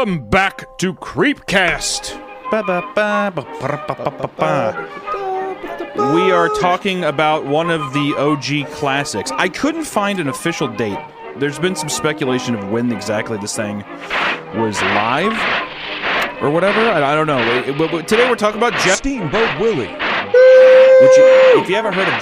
Welcome back to CreepCast. We are talking about one of the OG classics. I couldn't find an official date. There's been some speculation of when exactly this thing was live or whatever. I don't know. Today we're talking about Steamboat Willie. If you haven't heard of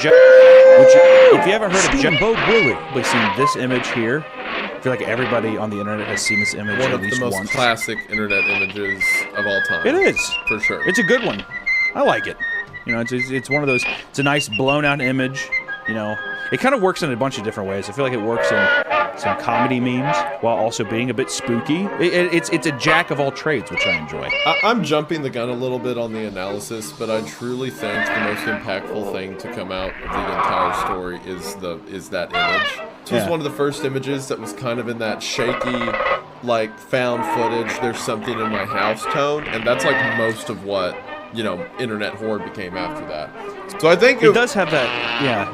Steamboat Willie, you've seen this image here. I feel like everybody on the internet has seen this image one at least once. One of the most classic internet images of all time. It is. For sure. It's a good one. I like it. You know, it's one of those, it's a nice blown out image, you know. It kind of works in a bunch of different ways. I feel like it works in some comedy memes while also being a bit spooky. It's a jack of all trades, which I enjoy. I'm jumping the gun a little bit on the analysis, but I truly think the most impactful thing to come out of the entire story is that image. This was one of the first images that was kind of in that shaky, like, found footage, there's something in my house tone, and that's like most of what, you know, internet horror became after that. So I think it does have that,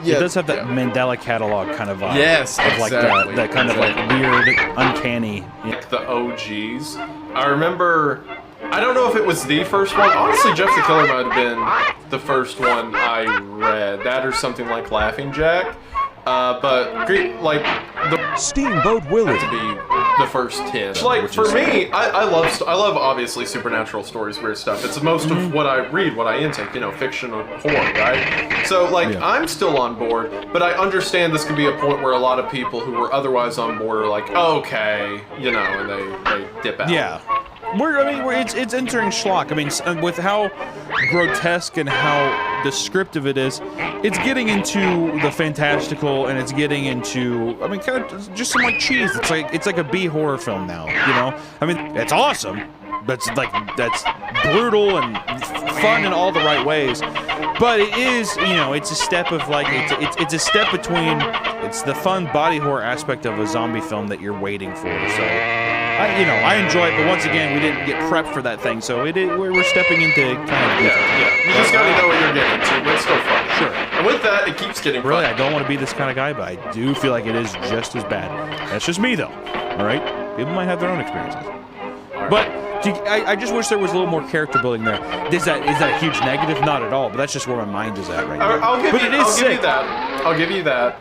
it does have that Mandela catalog kind of vibe. Yes, of exactly. Like that kind of like weird, uncanny. The OGs. I remember, I don't know if it was the first one. Honestly, Jeff the Killer might have been the first one I read. That or something like Laughing Jack. But like the Steamboat Willie to be the first 10. Like for me, I love obviously supernatural stories, weird stuff. It's most of what I read, what I intake, you know, fiction or horror, right? So like I'm still on board, but I understand this could be a point where a lot of people who were otherwise on board are like, okay, you know, and they dip out. Yeah. It's entering schlock. I mean, with how grotesque and how descriptive it is, it's getting into the fantastical, and it's getting into, I mean, kind of just some like cheese. It's like a B horror film now. You know, I mean, it's awesome. That's brutal and fun in all the right ways. But it is, you know, it's a step of like it's a step between. It's the fun body horror aspect of a zombie film that you're waiting for. So. I enjoy it, but once again, we didn't get prepped for that thing, so we're stepping into kind of You just gotta know what you're getting into, but it's still fun. Sure. And with that, it keeps getting fun. Really, I don't want to be this kind of guy, but I do feel like it is just as bad. That's just me, though. All right? People might have their own experiences. But I just wish there was a little more character building there. Is that a huge negative? Not at all, but that's just where my mind is at right now. I'll give you that.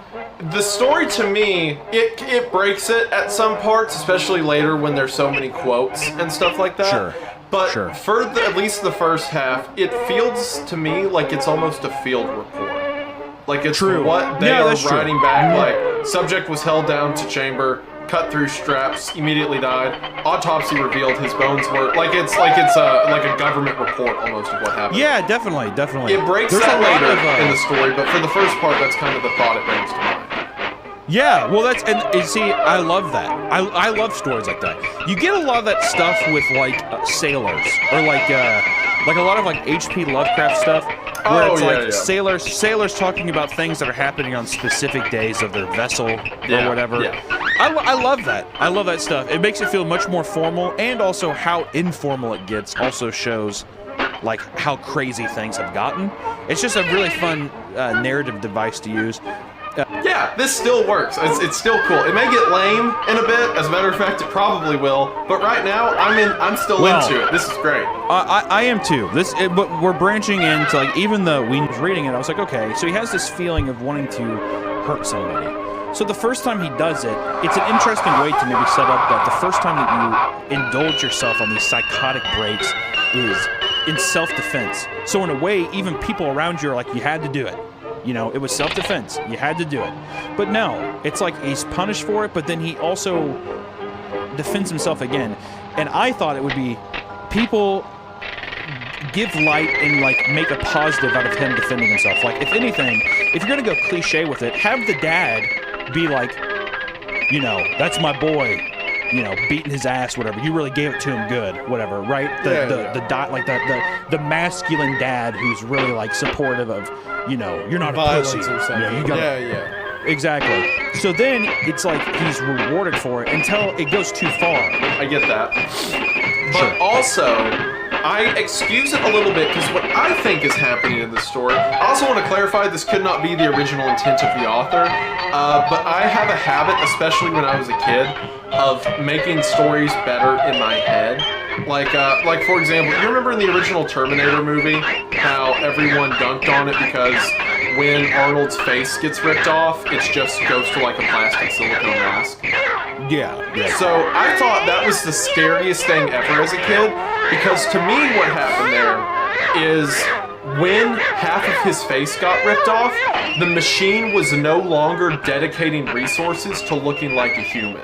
The story, to me, it breaks it at some parts, especially later when there's so many quotes and stuff like that. Sure. But for at least the first half, it feels to me like it's almost a field report. Like it's what they are writing back. Like, subject was held down to chamber, cut through straps, immediately died. Autopsy revealed his bones were like it's a government report almost of what happened. Yeah, definitely. It breaks that later in the story, but for the first part, that's kind of the thought it brings to mind. Yeah, well, see, I love that. I love stories like that. You get a lot of that stuff with like sailors or like a lot of like H.P. Lovecraft stuff. Where it's sailors talking about things that are happening on specific days of their vessel or whatever. Yeah. I love that. I love that stuff. It makes it feel much more formal, and also how informal it gets also shows like how crazy things have gotten. It's just a really fun narrative device to use. Yeah, this still works. It's still cool. It may get lame in a bit. As a matter of fact, it probably will. But right now, I'm still into it. This is great. I am too. But we're branching into like, even though we was reading it, I was like, okay, so he has this feeling of wanting to hurt somebody. So the first time he does it, it's an interesting way to maybe set up that the first time that you indulge yourself on these psychotic breaks is in self-defense. So in a way, even people around you are like, you had to do it. You know, it was self-defense. You had to do it. But no, it's like he's punished for it, but then he also defends himself again. And I thought it would be people give light and, like, make a positive out of him defending himself. Like, if anything, if you're going to go cliche with it, have the dad be like, you know, that's my boy, you know, beating his ass, whatever. You really gave it to him good, whatever, right? The masculine dad who's really, like, supportive of, you know, you're not violence a pussy. Or something. You know, you gotta, exactly. So then it's like he's rewarded for it until it goes too far. I get that. But also, I excuse it a little bit because what I think is happening in this story, I also want to clarify this could not be the original intent of the author, but I have a habit, especially when I was a kid, of making stories better in my head. Like for example, you remember in the original Terminator movie how everyone dunked on it because when Arnold's face gets ripped off, it just goes to like a plastic silicone mask? Yeah. So I thought that was the scariest thing ever as a kid, because to me what happened there is when half of his face got ripped off, the machine was no longer dedicating resources to looking like a human.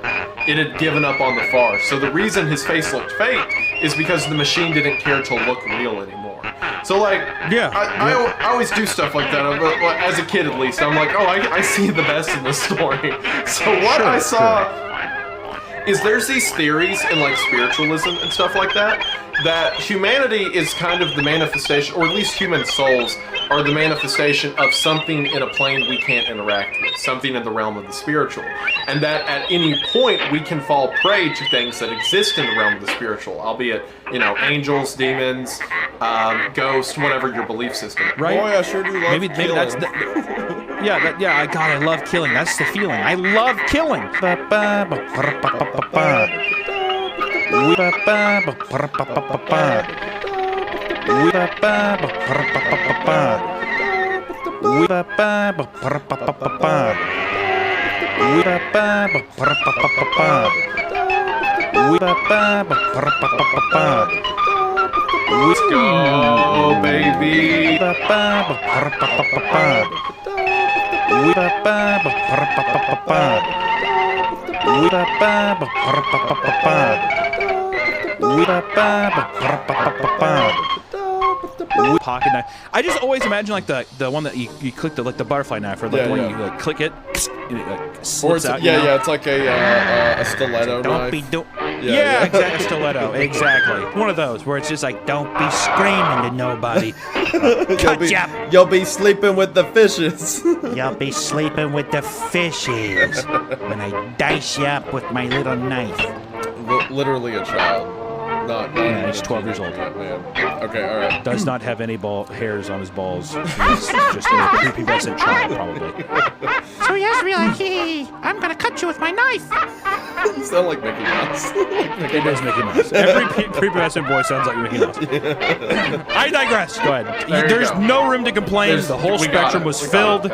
It had given up on the farce. So the reason his face looked fake is because the machine didn't care to look real anymore. So like, I always do stuff like that. As a kid at least, I'm like, oh, I see the best in this story. So what I saw is there's these theories in like spiritualism and stuff like that humanity is kind of the manifestation, or at least human souls are the manifestation of something in a plane we can't interact with, something in the realm of the spiritual, and that at any point we can fall prey to things that exist in the realm of the spiritual, albeit, angels, demons, ghosts, whatever your belief system is. Right? Boy, I sure do love maybe that's the... God, I love killing. That's the feeling. I love killing. Let's go, baby. Pocket knife. I just always imagine like the one that you click the butterfly knife, or like the one you like click it and it like slips out. It's like a stiletto knife. Yeah, exactly. Stiletto, exactly. One of those where it's just like, don't be screaming to nobody. You'll be sleeping with the fishes. You'll be sleeping with the fishes when I dice you up with my little knife. Literally a child. Not he's 12 years old. Man. Okay, all right. Does not have any hairs on his balls. He's just a prepubescent child, probably. So he has to be like, hey, I'm gonna cut you with my knife. You sound like Mickey Mouse. It is Mickey Mouse. Every prepubescent boy sounds like Mickey Mouse. I digress. Go ahead. There's no room to complain. The whole spectrum was filled.